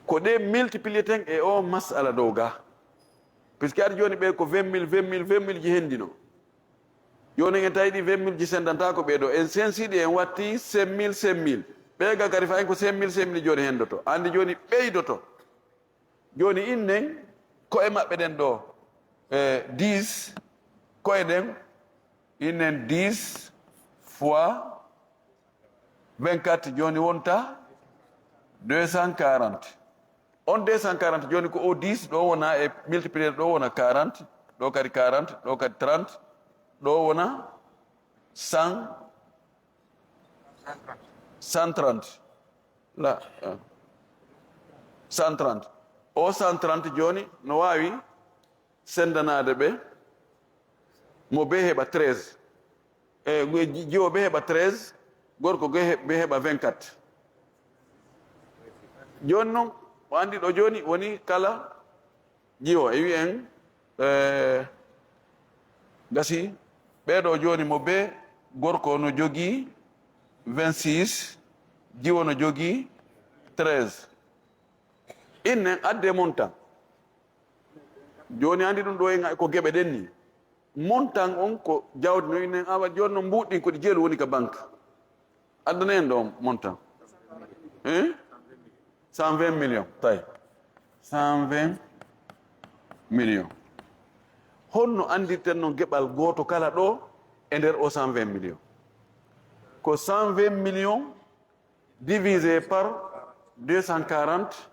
ko ɗe multiplier ten e o masala dow ga puisque aɗa joni ɓe ko 20 000 ji hendino joni en tawi ɗi 20 000 ji sendanta ko ɓeɗo en sensiɗi en watti 5 000 ɓega kadi fayin ko 5 000 joni hendoto andi joni ɓeydoto joni innen koye maɓɓe ɗen ɗo 10 koye ɗen innen 10 fois 24 joni wonta 240 on 240 joni ko o 10 ɗo wona e multiplier ɗo wona 40 ɗo kadi 40 ɗo kadi 30 ɗo wona 130 la 130 o 130 joni no wawi sendanade ɓe mo be heɓa 13 jiwo be heɓa 13 gorko be heɓa 24 joni noon o andi ɗo joni woni kala jiwo e wi en gasi ɓeɗo joni mo be gorko no jogui 26 jiwo no jogui 13 innen adde montant joni andi ɗum ɗo e ko gueɓe ɗen ni montant on ko jawdi no innen awa joni no mbuɗɗin koɗi jeelu woni ka banque addana en ɗo montant 120 millions tawi 120 millions honno andirten noon geɓal goto kala ɗo e nder o 120 millions ko 120 millions divisé par 240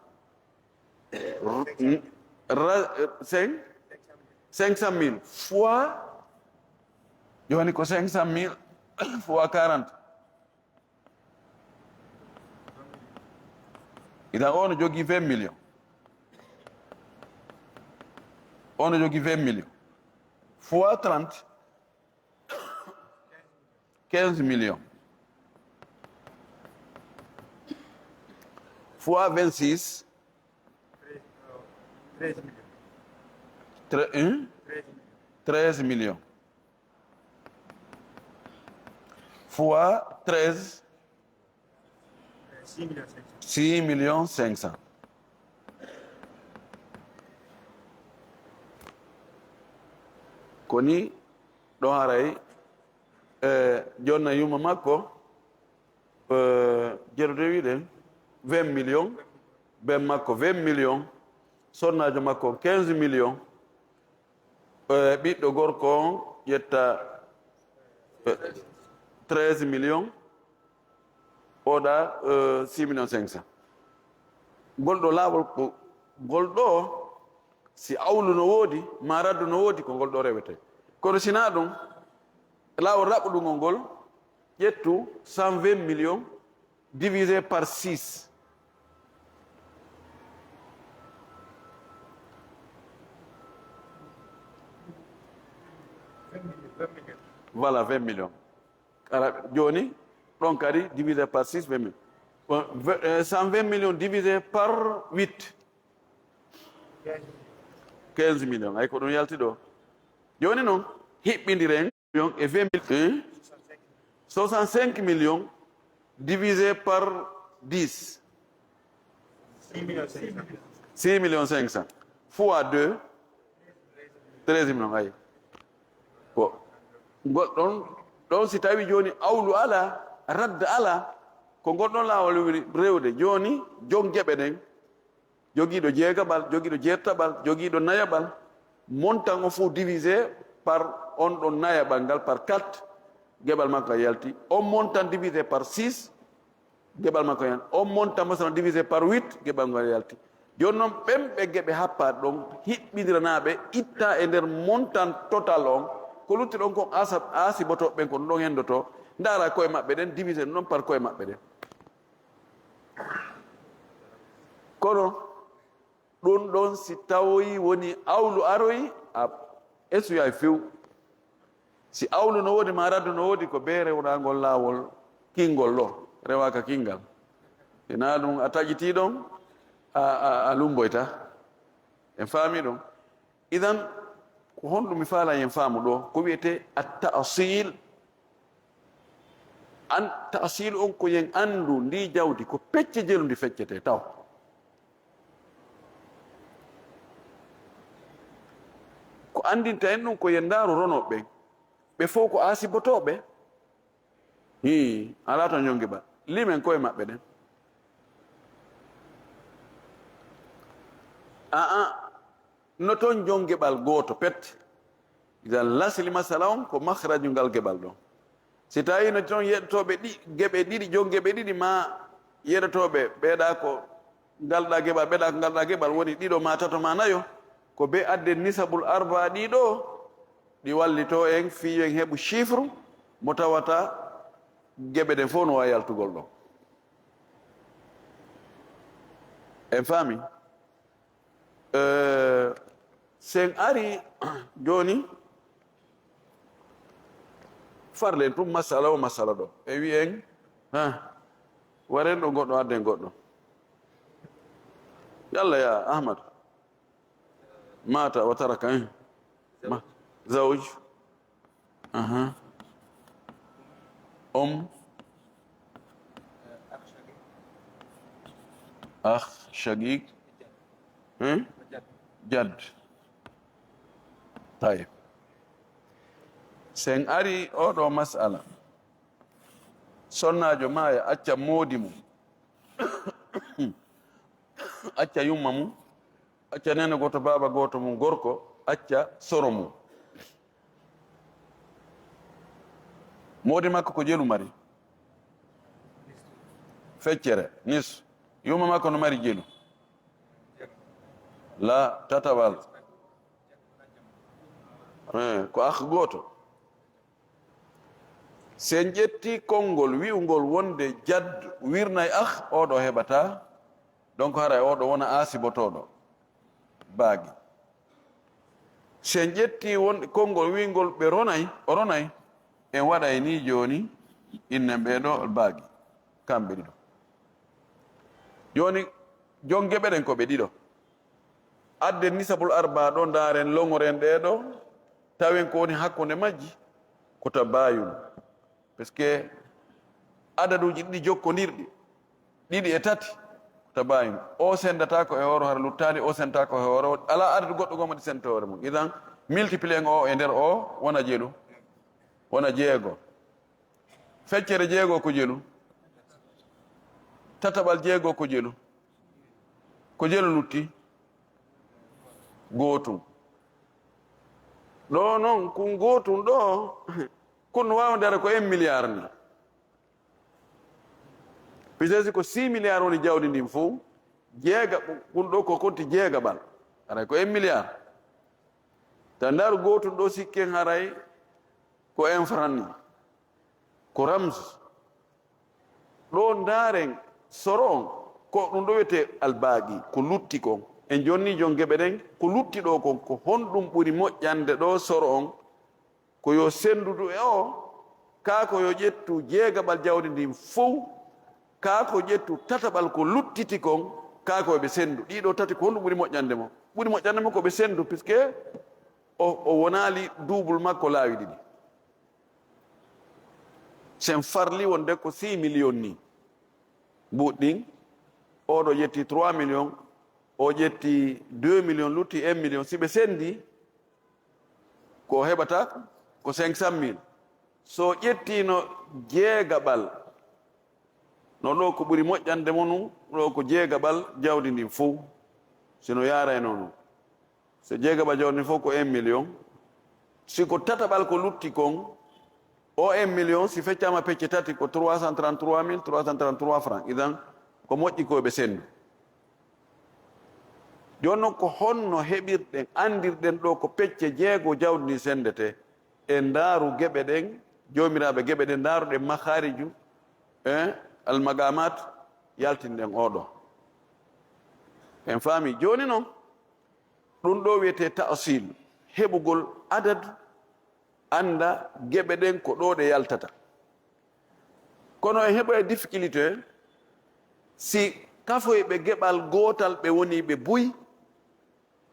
500 000 fois joni ko 500 000 fois 40 idan on jogui 20 millions on jogui 20 millions fois 30 15 millions fois 26 13 millions fois 13 6 millions 500 koni ɗo haray jonna yuma makko jeɗote wiɗen 20 millions ben makko 20 millions sonnajo makko 15 millions ɓiɗɗo gorko on ƴetta 13 millions oɗa 6 millions 500 golɗo laawol ko golɗo si awlu no woodi ma raddu no woodi ko golɗo rewete kono sina ɗum laawol raɓɓuɗugol ngol ƴettu 120 millions divisé par 6 voilà 20 millions ara joni ɗon kadi divisé par 6 20 millions 120 millions divisé par 8 15 millions ay ko ɗum yalti ɗo joni noon hiɓɓidiren millions et 20 millions 65 millions divisé par 10 6 millions 500 fois 2 13 millions ay ko ɗon si tawi joni awlu ala radda ala ko goɗɗon laawol rewde joni joggueɓe ɗen joguiɗo jeegaɓal joguiɗo jeettaɓal joguiɗo nayaɓal montant o fof divisé par on ɗon nayaɓal ngal par 4 geɓal makko yalti on montant divisé par 6 geɓal makko yalti on montant masalan divisé par 8 geɓal ngal yalti joni noon ɓemɓe geɓe happaɗe ɗon hiɓɓidiranaɓe itta e nder montant total on ko lutti ɗon kon asibotoɓe ɓen ko ɗum ɗon hendoto ndaara koye maɓɓe ɗen divisé ɗum ɗon par koye maɓɓe ɗen kono ɗum ɗon si tawoyi woni awlu aroyi a esuya few si awlu no woodi ma raddu no woodi ko be rewnagol laawol kingol ɗo rewaka kingal ina ɗum a taƴiti ɗon a lumboyta en faami ɗum idan ko honɗum mi faala yen faamu ɗo ko wiyete a tasil tasil on ko yen andu ndi jawdi ko pecce jeelu ndi feccete taw andinta en ɗum ko yen ndaaru ronoɓe ɓe fof ko aasibotoɓe ala to jongiɓal limen koye maɓɓe ɗen no toon jongeɓal gooto pet idan lasli masala on ko mahraju ngal geɓal ɗon si tawi no toon yeɗotoɓe geɓe ɗiɗi jongeɓe ɗiɗi ma yeɗotoɓe ɓeeɗa ko ngalɗa geɓal ɓeeɗa ko ngalɗa geɓal woni ɗiɗo ma tato ma nayo ko be adde nisabul arba ɗiɗo ɗi wallito en fiyo en heɓu chiffre mo tawata geɓe ɗen fof no wawi yaltugol ɗon en faami sen ari joni farlen tum masala o masala ɗo e wi en waren ɗo goɗɗo adden goɗɗo yalla ya ahmad mata wa taraka zawj akh shaqiq jad tayib sen ari oɗo masala sonnajo ma e acca moodi mum acca yumma mum acca nene goto baba goto mum gorko acca soro mum moodi makko ko jelu mari feccere nis yumma makko no mari jelu la tatawal ko akh goto sen ƴetti konngol wi'ugol wonde jadd wirnay akh oɗo heɓata donc haray oɗo wona aasibotoɗo baagi sen ƴetti wonde konngol wi'gol ɓe ronay o ronay en waɗay ni joni inne ɓeɗo baagi kamɓe ɗiɗo joni jongeɓe ɗen ko ɓe ɗiɗo adde nisabul arba ɗo ndaren longoren ɗeɗo tawen ko woni hakkude majji ko tabayun par ce que adaduji ɗiɗi jokkodirɗi ɗiɗi e tati ko tabayun o sendata ko e hoore hara luttani o sendata ko e hoore ala adadu goɗɗo goma ɗi senta hoore mum idan multiplié o e nder o wona jelu wona jeego feccere jeego ko jelu tataɓal jeego ko jelu lutti gootum ɗo noon kun gootum ɗo kun wawa dara ko 1 milliard ni peut-être ko 6 milliard woni jawdi ndin fof jeega kun ɗo ko konti jeegaɓal haray ko 1 milliard ta ndaru gootum ɗo sikken haray ko 1 franc ni ko rams ɗo ndaren soro on ko ɗum ɗo wiyete albaagi ko lutti kon en jonni jon geɓe ɗen ko lutti ɗo kon ko honɗum ɓuri moƴƴande ɗo soro on ko yo sendudu e o kaa ko yo ƴettu jeegaɓal jawdi ndin fof kaa ko ƴettu tataɓal ko luttiti kon kaa ko ɓe sendu ɗiɗo tati ko honɗum ɓuri moƴƴande mo ko ɓe sendu puisque o wonali double makko laawi ɗiɗi sen farli wonde ko 6 million ni mbuɗɗin oɗo ƴetti 3 million o ƴetti 2 million lutti 1 million si ɓe sendi ko heɓata ko 500 000 so ƴettino jeegaɓal no ɗo ko ɓuri moƴƴande mo num ɗo ko jeegaɓal jawdi ndin fof sino yarayno num so jeegaɓal jawdi ndin fof ko 1 million siko tataɓal ko lutti kon o 1 million si feccama pecce tati ko 333 333 francs idan ko moƴƴi koɓe sendu joni noon ko honno heɓirɗen andirɗen ɗo ko pecce jeego jawdi ndi sendete e ndaaru geɓe ɗen jomiraɓe geɓe ɗen ndaaruɗen mahariju almagamat yaltinɗen oɗo en faami joni noon ɗum ɗo wiyete tasil heɓugol adadu anda geɓe ɗen ko ɗo ɗe yaltata kono e heɓoye difficulté si kafoyɓe geɓal gootal ɓe woni ɓe buy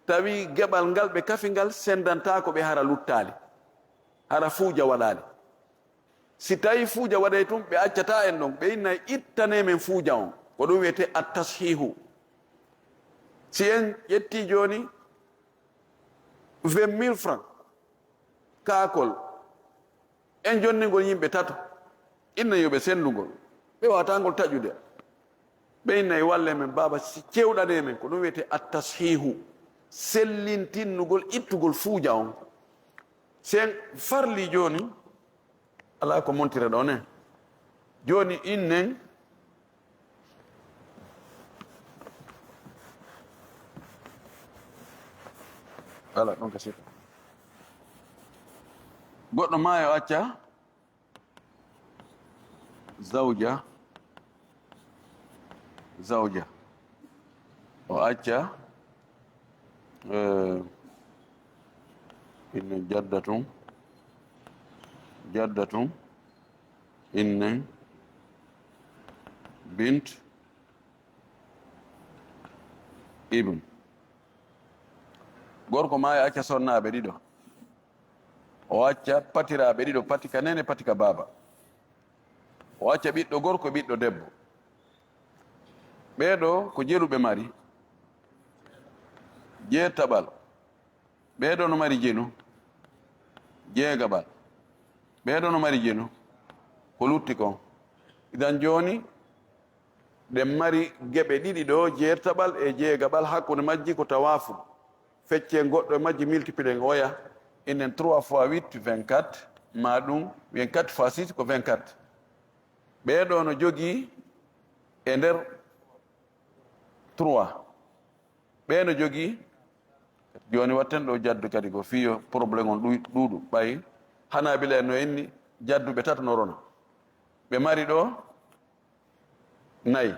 tawi geɓal ngal ɓe kafi ngal sendanta ko ɓe hara luttali hara fuuja waɗali si tawi fuuja waɗay tum ɓe accata en ɗon ɓe innayi ittane men fuuja on ko ɗum wiyete attashihu si en ƴetti joni 20,000 francs kaakol en jonningol yimɓe tato inna yoɓe sendugol ɓe watangol taƴude ɓe innayi walle men baba cewɗane men ko ɗum wiyete attashihu sellintinnugol ittugol fuuja on sen farli joni ala ko montira ɗo ne joni innen ala ɗon kasita goɗɗo ma yo acca zawja o acca inne jaddatum innen bint ibn gorko ma yo acca sonnaɓe ɗiɗo o acca patiraɓe ɗiɗo pati ka nene pati ka baba o acca ɓiɗɗo gorko ɓiɗɗo debbo ɓeɗo ko jeeluɓe mari jeetaɓal ɓeɗo no mari jenu jeegaɓal ɓeɗo no mari jenu ko lutti kon idan joni ɗen mari geɓe ɗiɗi ɗo jeertaɓal e jeegaɓal hakkude majji ko tawafu fecce goɗɗo e majji multiplié oya enen 3 fois 8 24 ma ɗum 24 fois 6 ko 24 ɓeɗo no jogii e nder 3 ɓe no jogii joni watten ɗo jaddu kadi ko fiyo probléme on ɗuuɗu ɓay hanabila en no enni jadduɓe tata no rona ɓe mari ɗo 4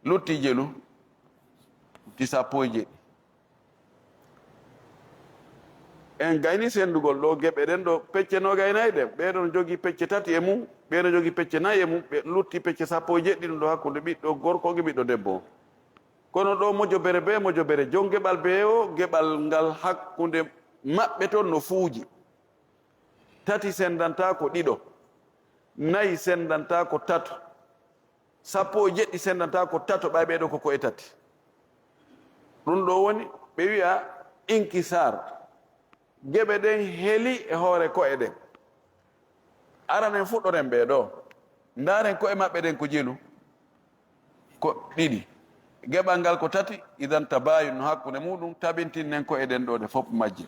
lutti jelu ti sappo e jeɗɗi en gayni sendugol ɗo geɓe ɗen ɗo pecce no gaynayi ɗen ɓeɗo no jogii pecce 3 e mum ɓeɗo jogii pecce 4 e mum ɓe lutti pecce sappo e jeɗɗi ɗum ɗo hakkude ɓiɗɗo gorko e ɓiɗɗo debbo kono ɗo mojobere be mojobere jon geɓal be o geɓal ngal hakkude maɓɓe toon no fuuji 3 sendanta ko 2 4 sendanta ko 3 sappo e jeɗɗi sendanta ko 3 ɓay ɓeɗo koko e 3 ɗum ɗo woni ɓe wiya inkisar geɓe ɗen heeli e hoore ko'e ɗen aranen fuɗɗoren ɓeɗo ndaren ko'e maɓɓe ɗen ko jelu ko 2 geɓal ngal ko 3 idan tabayun no hakkude muɗum tabintinnen ko'e ɗen ɗo ɗe fof majje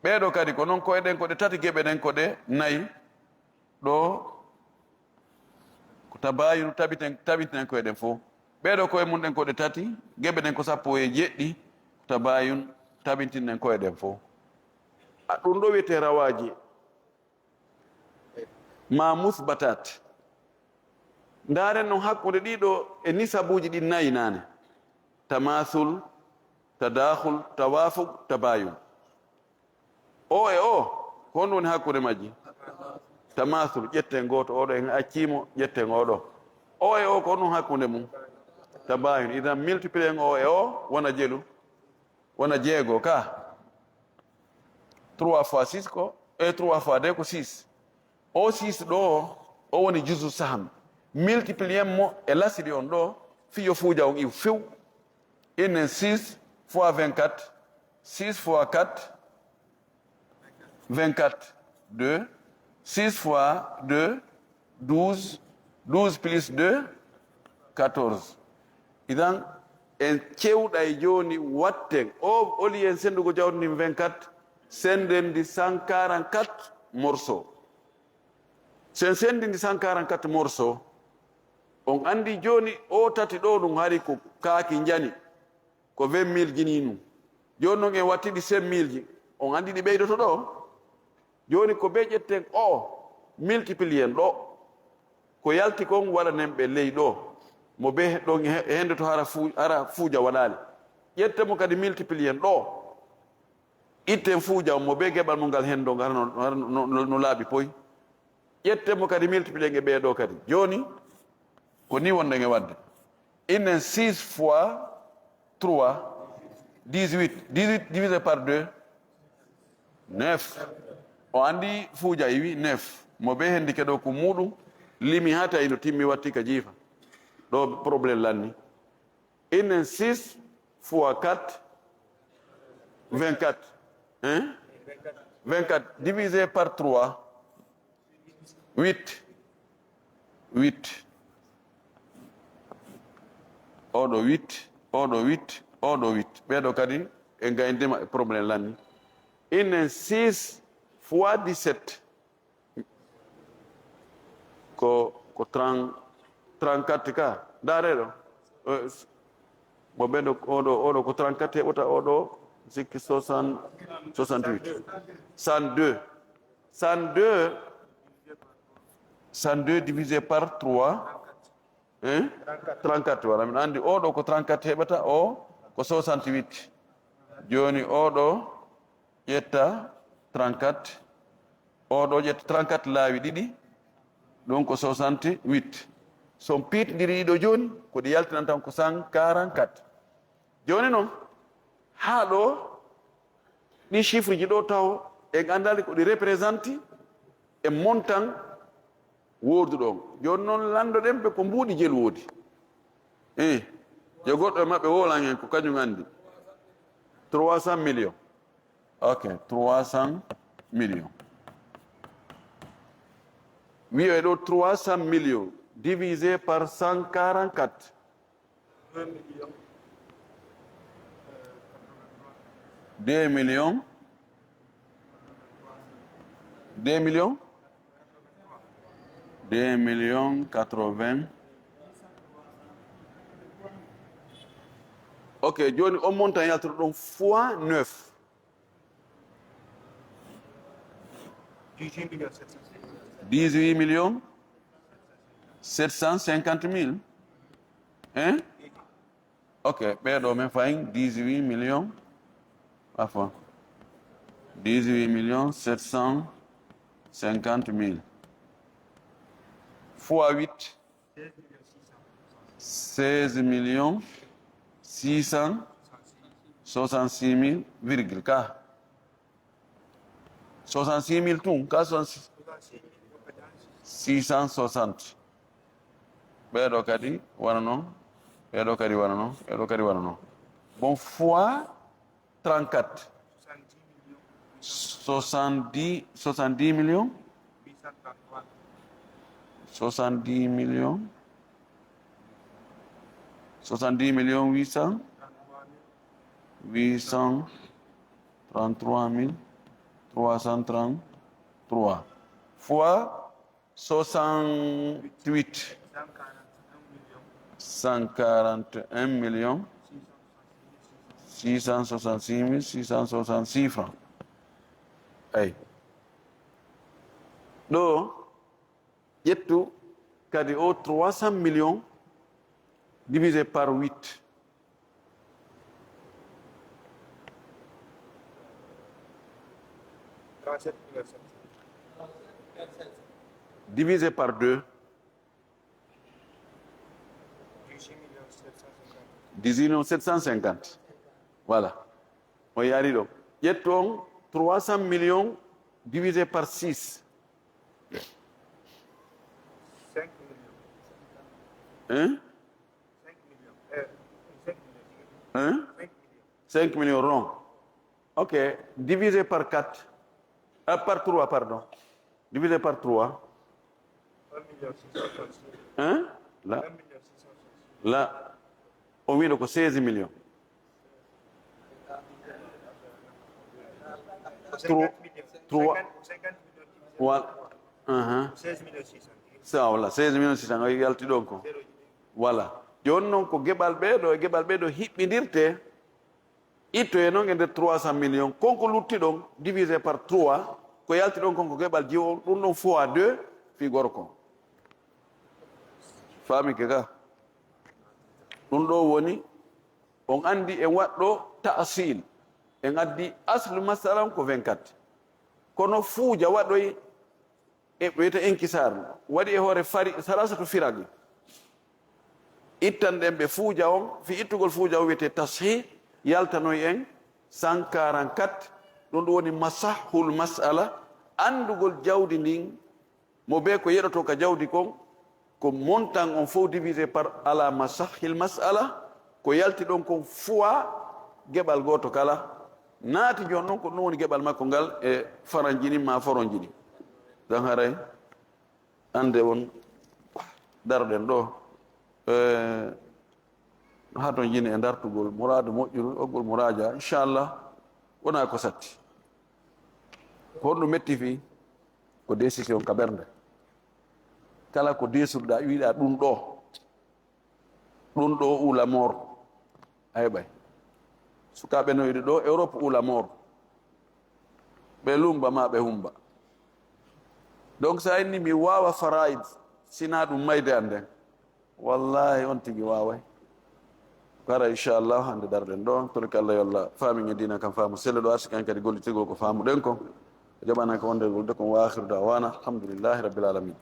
ɓeɗo kadi ko noon ko'e ɗen ko ɗe 3 geɓe ɗen ko ɗe 4 ɗo ko tabayun tabintinen ko'e ɗen fof ɓeɗo ko'e mum ɗen ko ɗe 3 geɓe ɗen ko sappo e jeɗɗi tabayun tabintinnen ko'e ɗen fof ɗum ɗo wiyete rawaji ma musbatat ndaren noon hakkude ɗiɗo e nisabuji ɗi 4 nane tamasul tadahul tawafuk tabayun o e o ko honɗum woni hakkude majji tamasul ƴetten goto oɗo en accimo ƴetten oɗo o e o ko honɗum hakkude mum tabayun idan multiplié o e o wona jelu wona jeego ka 3 fois 6 ko 3 fois 2 ko 6 o 6 ɗo o woni jusu saham multiplié mo e lasiri on ɗo fiyo fuuja on iw few innen 6 fois 24 6 fois 4 24 2 6 fois 2 12 12 plus 2 14 idan en cewɗa e joni watten o oli en sendugo jawdindin 24 sendendi 144 morceau sen sendindi 144 morceau on andi joni o 3 ɗo ɗum hari ko kaaki jani ko 20,000 jini num joni noon en wattiɗi 5,000 ji on andi ɗi ɓeydoto ɗo joni ko ɓe ƴetten o multiplien ɗo ko yalti kon waɗanen ɓe ley ɗo mo be ɗon hende to hara fuuja waɗali ƴettemo kadi multiplien ɗo itten fuuja mo be geɓal mo ngal hen ɗo ngal no laaɓi poy ƴettemo kadi multiplien e ɓeɗo kadi joni ko ni wonɗen e wadde innen 6 fois 3 18 18 divisé par 2 9 o andi fuuja iwi 9 mo be hendi keɗo ko muɗum limi ha tawi no timmi watti ka jiifa ɗo probléme lanni innen 6 fois 4 24 Hein? 24 divisé par 3. 8. 8. Odo 8. Odo 8. Odo 8. Bedo kadi en gaindema problème lani. In 6 fois 17. Ko 34 ka. Darero. Mo bedo odo ko 34 heɓota odo sikki 68. 102. 102 divisé par 3. Hein? 34 wala min andi odo ko 34 heɓata o ko 68. Joni odo ƴetta 34. Odo ƴetta 34 laawi ɗiɗi ɗum ko 68. son piitidiri ɗiɗo joni ko ɗi yaltinan tan ko 144. joni noon haa ɗo ɗi chiffre ji ɗo taw en andali ko ɗi représente e montant woordu ɗon. joni noon landoɗen ɓe ko mbuuɗi jel woodi yo goɗɗo e maɓɓe wolan en ko kañum andi 300 millions. Ok, 300 millions. wiye ɗo 300 millions divisé par 144. 2 millions. 2 millions. 2 millions 80. Ok, joni on montant yaltoro ɗon fois 9. 18 millions 750 000. Hein? Ok, ɓeɗo men fayin 18 millions. Enfin, 18 millions 750 000. Fois 8. 16 millions 666 000, virgule, ka. 66 000 tout, ka 660. ɓeɗo kadi wana noon. ɓeɗo kadi wana noon. ɓeɗo kadi wana noon. Bon, fois 34. 70 millions. 70 millions. 70 millions 833 333 fois 68. 141 millions 666 666 francs. Ay. ɗo ƴettu kadi o 300 millions divisé par 8. Divisé par 2. 18 750. Voilà. On y arrive. Ƴettons 300 millions divisé par 6. 5 millions. Hein? 5 millions. 5 millions. Hein? 5 millions. 5 millions rond. Ok. Divisé par 4. Par 3, pardon. Divisé par 3. 1 million 666. Hein? Là. 1 million 666. Là. On vient de 16 millions. 50 millions. 3. 50 millions. Voilà. 16 millions 600. Ça, voilà. 16 millions 600. Yalti donc. Voilà. Joni noon ko geɓal ɓeeɗo hiɓɓidirte ittoye noon e nder 300 millions konko lutti ɗon divisé par 3 ko yalti ɗon konko geɓal jiwo ɗum ɗon fois 2 fi gorko faamike ka ɗum ɗo woni on andi en waɗɗo tasil en addi aslu masalan ko 24 kono fuuja waɗoy e wiyete enkisar waɗi e hoore fari salasatu firagi ittan ɗen ɓe fuuja on fi ittugol fuuja o wiyete tashi yaltanoy en 144 ɗum ɗum woni masahul masala andugol jawdi ndin mo be ko yeɗoto ka jawdi kon ko montant on fof divisé par ala masahil masala ko yalti ɗon kon fois geɓal goto kala naati jon noon ko ɗum woni geɓal makko ngal e faranjini ma foronjini dan haray ande won daroɗen ɗo ha to jini e dartugol mouradu moƴƴuru oggol mouradia inchallah wona ko satti ko honɗum metti fi ko décision ka ɓernde kala ko desuɗa wiiɗa ɗum ɗo uula mor a heɓay sukaɓe no yiɗi ɗo Europe uula mor ɓe lumba ma ɓe humba donc sa inni mi wawa faraid sina ɗum mayde an nden wallahi on tigi waway kara inchallah hande darɗen ɗo torki allah yo allah famin e dina kam faamu selle ɗo arsi kan kadi gollitirgol ko famuɗen ko e jaɓanan ko wonde golde kon wa akhiru dawana alhamdulillahi rabbil alamin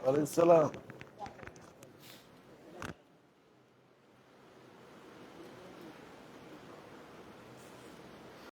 عليه السلام